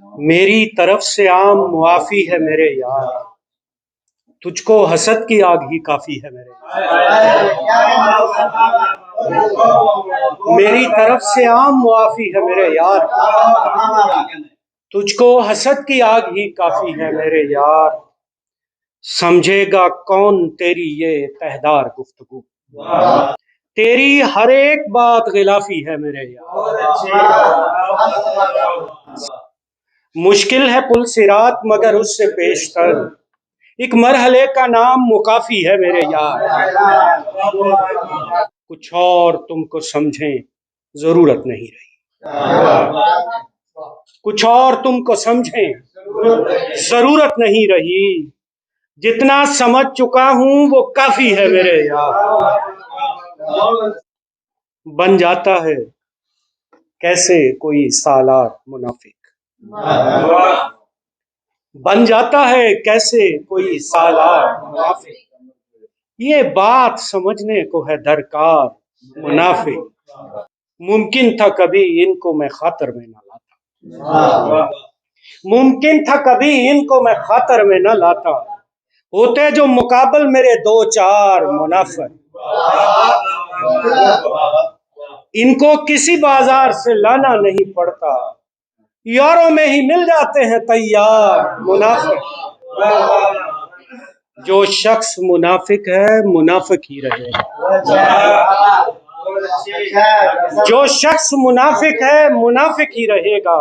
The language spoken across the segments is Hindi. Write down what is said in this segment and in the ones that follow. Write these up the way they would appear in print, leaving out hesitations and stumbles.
मेरी तरफ से आम मुआफी है मेरे यार, तुझको हसद की आग ही काफी है मेरे यार। मेरी तरफ से आम मुआफी है मेरे यार, तुझको हसद की आग ही काफी है मेरे यार। समझेगा कौन तेरी ये तहदार गुफ्तगू, तेरी हर एक बात गिलाफी है मेरे यार। मुश्किल है पुल सिरात मगर उससे पेशतर, एक मरहले का नाम मुकाफी है मेरे यार। कुछ और तुमको समझें जरूरत नहीं रही, कुछ और तुमको समझें जरूरत नहीं रही, जितना समझ चुका हूं वो काफी है मेरे यार। बन जाता है कैसे कोई सालार मुनाफिक, बन जाता है कैसे कोई सालार मुनाफिक, ये बात समझने को है दरकार मुनाफिक। मुमकिन था कभी इनको मैं खातर में न लाता, मुमकिन था कभी इनको मैं खातर में न लाता, होते जो मुकाबल मेरे दो चार मुनाफिक। इनको किसी बाजार से लाना नहीं पड़ता, यारों में ही मिल जाते हैं तैयार मुनाफिक। जो शख्स मुनाफिक है मुनाफिक ही रहेगा, जो शख्स मुनाफिक है मुनाफिक ही रहेगा,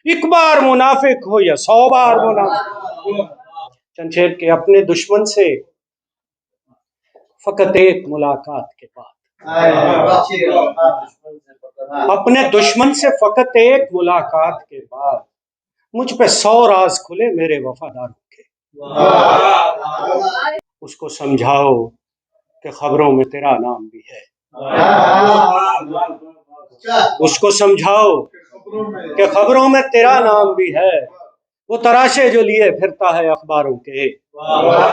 एक बार मुनाफिक हो या 100 बार मुनाफिक। चंचेर के अपने दुश्मन से फकत एक मुलाकात के बाद, अपने दुश्मन से फकत एक मुलाकात के बाद मुझ पे 100 राज खुले मेरे वफादारों के। उसको समझाओ कि खबरों में तेरा नाम भी है, उसको समझाओ कि खबरों में तेरा नाम भी है, वो तराशे जो लिए फिरता है अखबारों के।